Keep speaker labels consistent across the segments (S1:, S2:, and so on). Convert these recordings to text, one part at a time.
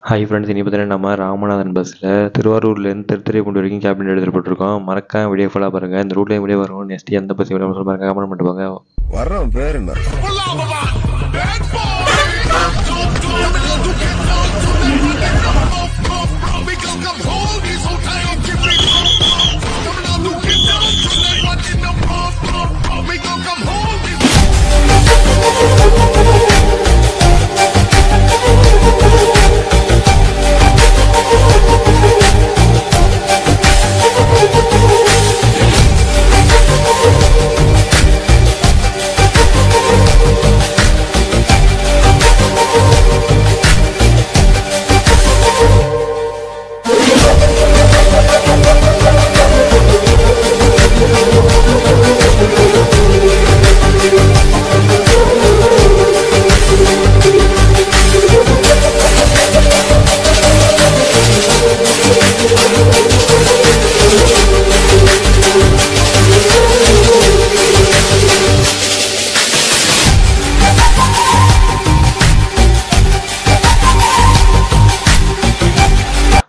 S1: Hi friends, இனி பார்த்தீங்கன்னா நம்ம ராமநாதன் பஸ்ஸில் திருவாரூர்லேருந்து திருத்துறைப்பூண்டி வரைக்கும் கேபின் எடுத்துகிட்டு போட்டிருக்கோம். மறக்காம வீடியோ ஃபுல்லாக பாருங்கள். இந்த ரூட்லேயும் வீடியோ வரும். நெக்ஸ்ட் எந்த பஸ் வீடியோ பாருங்க, கமெண்ட் பண்ணிட்டு போங்க.
S2: வர்றோம் பேர் என்ன?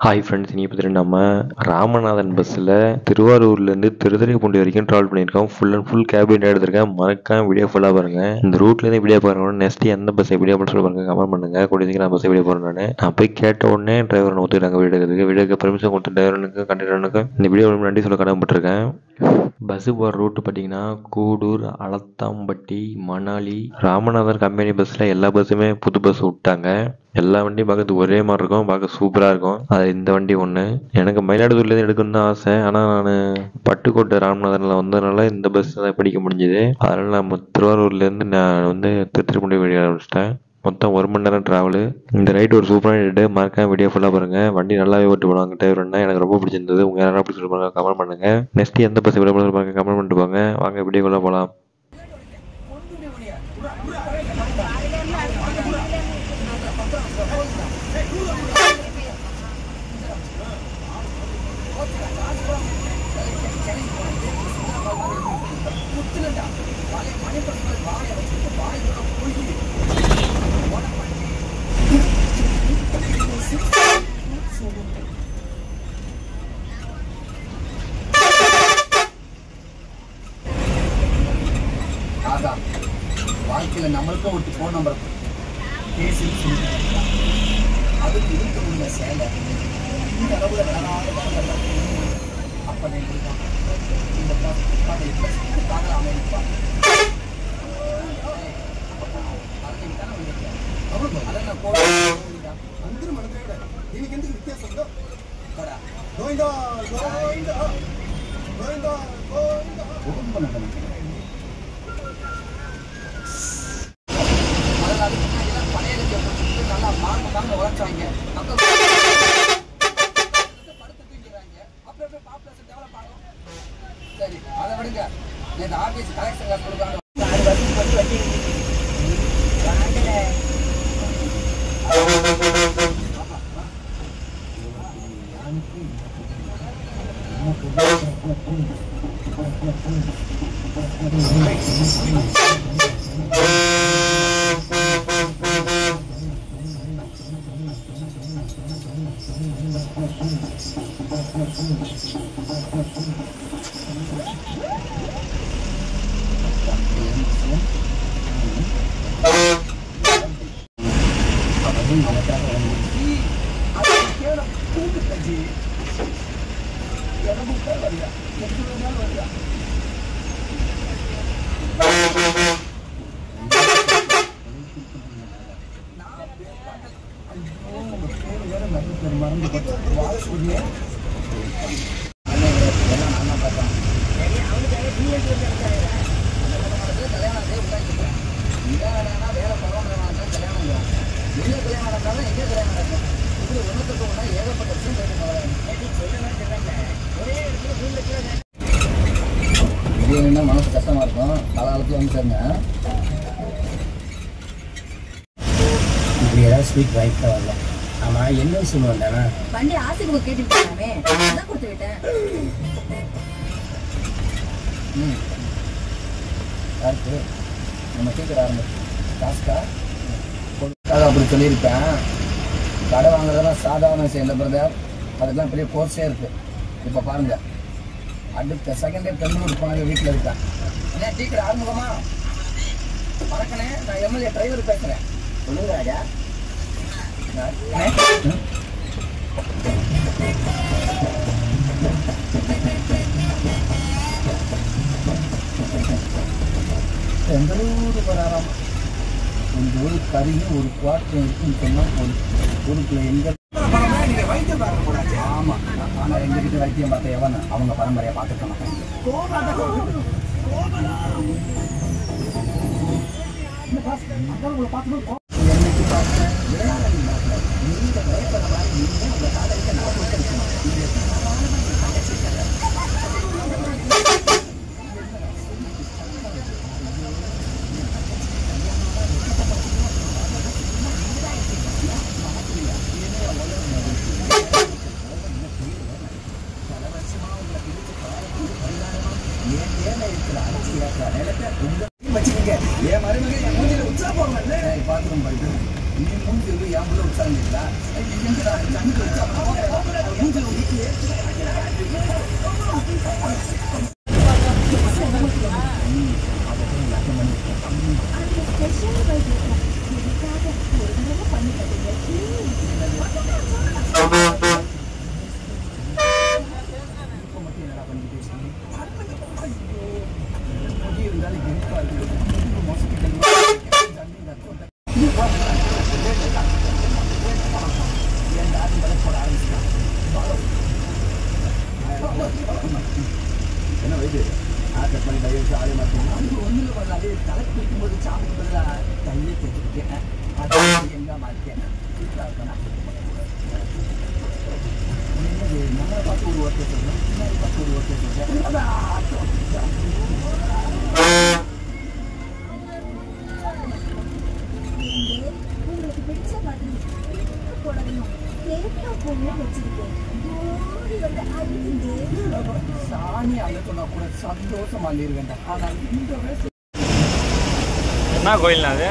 S1: ஹாய் ஃப்ரெண்ட்ஸ், இனி பார்த்தீங்கன்னா நம்ம ராமநாதன் பஸ்ஸில் திருவாரூர்லேருந்து திருத்துறைப்பூண்டி வரைக்கும் ட்ராவல் பண்ணியிருக்கோம். ஃபுல் அண்ட் ஃபுல் கேபின் எடுத்திருக்கேன். மறக்காம வீடியோ ஃபுல்லாக பாருங்கள். இந்த ரூட்லேருந்து வீடியோ பாருங்கள். நெக்ஸ்ட் எந்த பஸ்ஸை வீடியோ பண்ண சொல்லி பாருங்க, கமெண்ட் பண்ணுங்கள். கூடிய சீக்கிரம் நான் பஸ்ஸை வீடியோ போகிறேன். நான் போய் கேட்ட உடனே டிரைவர் ஒத்துக்கிட்டாங்க வீடியோ எடுக்கிறதுக்கு. வீடியோக்கு பெர்மிஷன் கொடுத்த டிரைவருக்கு கண்டக்டருக்கு இந்த வீடியோ நன்றி சொல்ல கடமைப்பட்டிருக்கேன். பஸ்ஸு போகிற ரூட்டு பார்த்தீங்கன்னா கூடூர், அலத்தாம்பட்டி, மணாலி. ராமநாதன் கம்பெனி பஸ்ஸில் எல்லா பஸ்ஸுமே புது பஸ் விட்டாங்க. எல்லா வண்டியும் பார்க்கறது ஒரே மாதிரி இருக்கும், பார்க்க சூப்பராக இருக்கும். அது இந்த வண்டி ஒன்று. எனக்கு மயிலாடுதுறையிலேருந்து எடுக்கணும்னு தான் ஆசை. ஆனால் நான் பட்டுக்கோட்டை ராமநாதனில் வந்ததுனால இந்த பஸ் தான் படிக்க முடிஞ்சுது. அதனால் நம்ம திருவாரூர்லேருந்து நான் திருத்துறைப்பூண்டி வழி ஆரம்பிச்சிட்டேன். மொத்தம் 1 மணி நேரம் ட்ராவலு. இந்த ரைடு ஒரு சூப்பரான ரைடு. மறக்காம வீடியோ ஃபுல்லாக பாருங்கள். வண்டி நல்லாவே ஓட்டு போனாங்க. டிரைவர்னா எனக்கு ரொம்ப பிடிச்சிருந்தது. உங்கள் யாரும் அப்படி சொல்லுவாங்க, கமெண்ட் பண்ணுங்கள். நெக்ஸ்ட் எந்த பஸ் வீடியோ பாருங்க, கமெண்ட் பண்ணிட்டு போங்க. வாங்க வீடியோக்குள்ளே போகலாம்.
S3: வாழ்க்கையில் நம்மளுக்கும் ஒரு ஃபோன் நம்பர் பேசின்னு சொல்லிட்டு அதுக்கு இருக்க முடியல சேலை இந்த அளவில் வேணாலும் அப்போ இந்த அமைப்பா அதெல்லாம் வந்துரு மனதை விட எனக்கு எந்த வித்தியாசம் நல்லா மார்க் உழைச்சாங்க. படுத்து தூக்கிறாங்க. அப்புறம் பாப்புலேஷன் டெவலப் ஆகும். சரி, அதை விடுங்க. நேற்று ஆர்டிஎஸ் கலெக்ஷன் காசு கொடுக்குறாங்க. மனசு கஷ்டமா இருக்கும். காலகாலத்தில் வந்து சாருங்க இப்படி ஏதாவது ஸ்வீட் ரைட்டாக வரலாம். ஆமாம், என்ன விஷயம் வந்தானா
S4: வண்டி ஆசைக்கு கேட்டுட்டு போனாமே, அதான் கொடுத்து விட்டேன்.
S3: யாருக்கு நம்ம கேட்குற ஆரம்பிச்சு காசுக்கா அப்படி சொல்லியிருப்பேன். கடை வாங்குறதெல்லாம் சாதாரண விஷயம் இல்லை பிரதர், அதுக்கெல்லாம் பெரிய கோர்ஸே இருக்குது. இப்போ பாருங்கள், அடுத்த செகண்டே பெங்களூர் போனாங்க, வீட்டில் இருக்கேன். என்ன டீக்கர் ஆரம்பமா வணக்கண்ணே, நான் எம்எல்ஏ டிரைவர் பேசுகிறேன். சொல்லுங்க ராஜா. பெங்களூர் வராராம். ஒரு கறியும் ஒரு குவார்ட்டர் இருக்குன்னு சொன்னால் ஊருக்குள்ள எங்கே நீங்கள் வைத்தியம் பார்க்கக்கூடாது. ஆமாம், ஆனால் எங்ககிட்ட வைத்தியம் பார்த்த எவன் அவங்க பரம்பரையை பார்த்துக்க மாட்டாங்க. என்னைக்கு பார்த்தேன் விளையாடி மாட்டேன். நீங்கள் பயப்படுற மாதிரி நீங்கள் உங்கள் காலையில் நான் வச்சுக்கீங்க. என் மருமகன் என் மூஞ்சில உச்சா போகல பாத்ரூம் போயிட்டு நீ மூஞ்சில் என் கூட உச்சாங்களா மூஞ்சில் என்ன வயது ஆட்டை பண்ணி டைவர்ஸ் ஆளே மாட்டேன். அது ஒன்றும் பண்ணாது. தலை குளிக்கும்போது சாப்பிட்டு பதிலாக தையை தைச்சிருக்கேன். அதை எங்கே மாட்டேன். என்னது நம்ம பார்த்து ஒரு ஒர்க்கை சொல்கிறேன், பின்னாடி பார்த்து ஒரு ஒர்க்கை சொல்கிறேன். அதான்
S4: உங்களுக்கு பிடிச்ச மாதிரி போடணும்.
S3: சாணி அங்க சொன்னா கூட சந்தோஷமா இருவேன். ஆனால் இந்த வயசு
S2: என்ன கோயில்னா அது?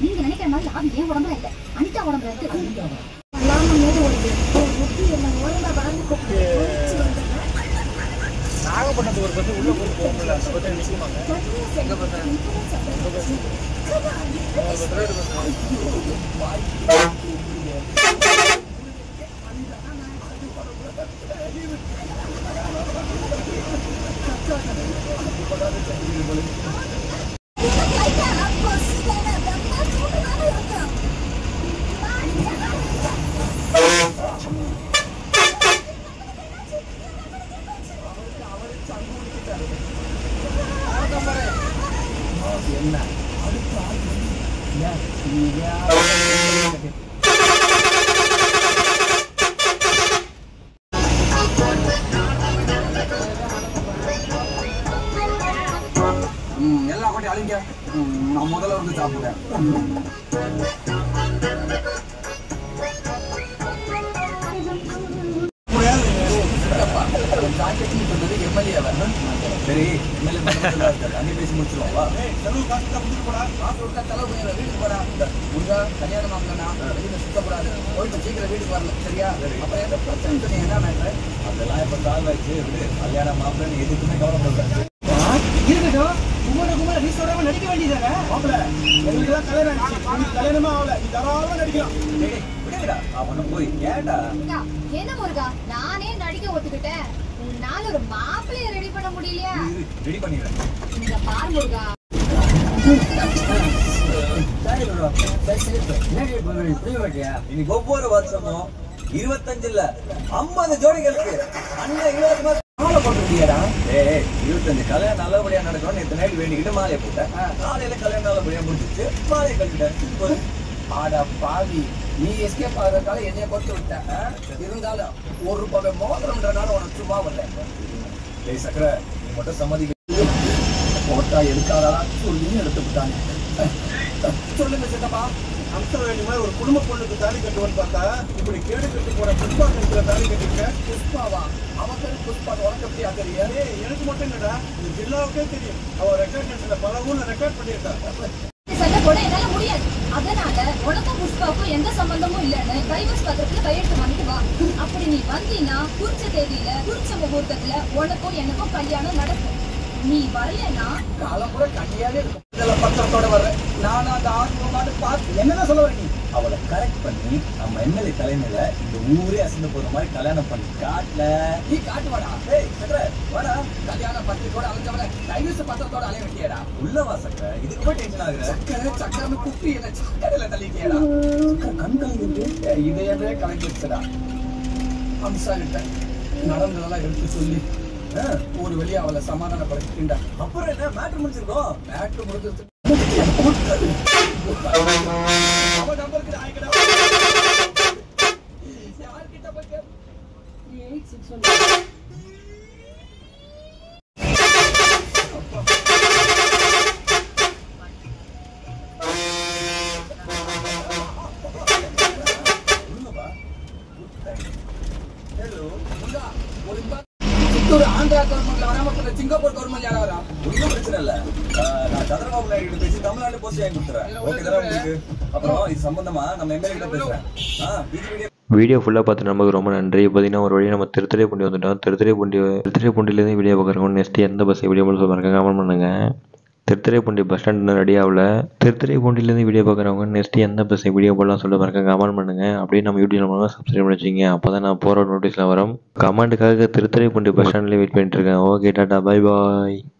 S4: நீங்க நினைக்கிற மாதிரி யாரும் ஏன் உடம்புல இல்ல, அனிதா உடம்புல இருக்கு.
S2: நாகப்பட்டினத்துக்கு பஸ் உள்ள போக முடியல, அந்த பஸ் நிற்குமாங்க. எங்க பஸ்?
S3: என்ன அடுத்த எல்லா கொட்டி அழிங்க. நான் முதல்ல வந்து சாப்பிடுறேன். சரி, அங்கே பேசி முடிச்சிருவோம். வீட்டுக்கு போறா உங்க கல்யாணம் ஆகலன்னா வெளியில சுத்தக்கூடாது, போயிட்டு சீக்கிரம் வீட்டுக்கு வரல. சரியா? அப்புறம் எந்த பிரச்சனை என்ன மேட்ரு? அதெல்லாம் இப்ப சால்வ் ஆயிடுச்சு. கல்யாணம் மாப்பிள்ளை எதுக்குமே கவலைப்படுறேன். இருக்கட்டும், குமார நீ சொல்றாம நடிக்க வேண்டியதாங்க. மாப்பிள்ள எங்களுக்குலாம் கல்யாணம் ஆயிடுச்சு, கல்யாணமா ஆகல, நீ தாராளமா நடிக்கலாம். அவனை போய் கேட்டா
S4: என்ன முருகா, நானே நடிக்க ஒத்துக்கிட்டேன், உன்னால ஒரு மாப்பிள்ளைய ரெடி பண்ண முடியலையா?
S3: ரெடி பண்ணிடுறேன்.
S4: நீங்க பாரு முருகா.
S3: இன்னைக்கு ஒவ்வொரு வருஷமும் 25 இல்ல 50 ஜோடிகளுக்கு அண்ணன் இலவசமா மாலை போட்டுட்டியாடா. 25 கல்யாணம் நல்லபடியா நடக்கணும். நேற்று நைட் வேண்டிக்கிட்டு மாலையை போட்டேன். காலையில கல்யாணம் நல்லபடியா முடிஞ்சிச்சு, மாலையை கட்டிட்டேன். ஆடா பாவி, நீ எஸ்கேப் ஆகிறதுனால என்னைய கொடுத்து விட்ட. இருந்தாலும் ஒரு ரூபாய் மோதிரம்ன்றனால உனக்கு சும்மா வரல. சக்கர நீ மட்டும் சம்மதிக்க போட்டா எடுக்காதா சொல்லி எடுத்து விட்டாங்க. சொல்லுங்க சித்தப்பா. அம்சம் வேண்டிய மாதிரி ஒரு குடும்ப பொண்ணுக்கு தாலி கட்டுவான்னு பார்த்தா இப்படி கேடு கட்டு போற புஷ்பா கட்டுற தாலி கட்டிருக்க. புஷ்பாவா? அவன் புஷ்பா உனக்கு எப்படி தெரியும்? எனக்கு மட்டும் இல்லடா, இந்த ஜில்லாவுக்கே தெரியும். அவன் ரெக்கார்ட் பல ஊர்ல ரெக்கார்ட் பண்ணியிருக்கா.
S4: சண்டை போட என்னால முடியாது. அதனால உனக்கும் புஷ்பாவுக்கும் எந்த சம்பந்தமும் இல்லன்னு டைவர்ஸ் பத்திரத்துல கையெழுத்து வாங்கிட்டு வா. அப்படி நீ வந்தீங்கன்னா குறிச்ச தேதியில குறிச்ச முகூர்த்தத்துல உனக்கும் எனக்கும் கல்யாணம் நடக்கும். நீ வரலன்னா காலம் கூட கண்டியாவே இருக்கும். இதெல்லாம் பத்திரத்தோட வர்றேன் நான். அந்த ஆர்வமானு பார்த்து என்னதான் சொல்ல வரீங்க? அவளை கரெக்ட் பண்ணி நம்ம எம்எல்ஏ தலைமையில இந்த ஊரே அசந்து போற மாதிரி கல்யாணம் பண்ணி காட்டல. நீ காட்டுவாடா. வாடா, கல்யாண பத்திரிக்கையோட அலைஞ்சவன டைவர்ஸ் பத்திரத்தோட அலைய வெட்டியடா. உள்ள வாசக்க இதுக்கு போய் டென்ஷன் ஆகுற. சக்கரை குப்பி என்ன சக்கரையில தள்ளிட்டியடா. கண் கலங்கிட்டு இதையவே கலங்கிடுச்சுடா. அம்சா கிட்ட நடந்ததெல்லாம் எடுத்து சொல்லி ஒரு வெளியே அவளை சமாதானப்படுத்திண்டா. அப்புறம் என்ன மேட்ரு முடிச்சிருக்கோம்? மேட்ரு முடிச்சிருக்கு. அவன் நம்பருக்கு ஆயிக்கடா. யார்கிட்ட போய் 86 ஆந்திரா கவர்மெண்ட்ல வராம சிங்கப்பூர் கவர்மெண்ட் யாரா வரா? ஒன்றும் பிரச்சனை இல்ல. நான் சந்திரபாபு நாயுடு பேசி தமிழ்நாடு போஸ்ட் வாங்கி கொடுத்துறேன். ஓகே தானே உங்களுக்கு? அப்புறம் இது சம்பந்தமா நம்ம எம்எல்ஏ கிட்ட பேசுறேன்.
S1: வீடியோ ஃபுல்லாக பார்த்து நமக்கு ரொம்ப நன்றி. பார்த்தீங்கன்னா ஒரு வழியாக நம்ம திருத்துறைப்பூண்டி வந்துட்டோம். திருத்துறைப்பூண்டிலேருந்து வீடியோ பார்க்குறவங்க நெக்ஸ்ட் எந்த பஸ் வீடியோ மட்டும் சொல்லுங்க, கமெண்ட் பண்ணுங்க. திருத்துறைப்பூண்டி பஸ் ஸ்டாண்ட் இன்னும் ரெடி ஆகல. திருத்துறைப்பூண்டிலேருந்து வீடியோ பார்க்குறவங்க நெக்ஸ்ட் எந்த பஸ் வீடியோ போடலாம் சொல்ல பாருங்க, கமெண்ட் பண்ணுங்க. அப்படியே நம்ம யூடியூப் மூலமாக சப்ஸ்கிரைப் பண்ணி வச்சுங்க. அப்போ தான் நான் போகிற நோட்டீஸில் வரும். கமெண்ட்டுக்காக திருத்துறைப்பூண்டி பஸ் ஸ்டாண்ட்லேயே வெயிட் பண்ணிட்டு இருக்கேன். Okay, tata, bye bye.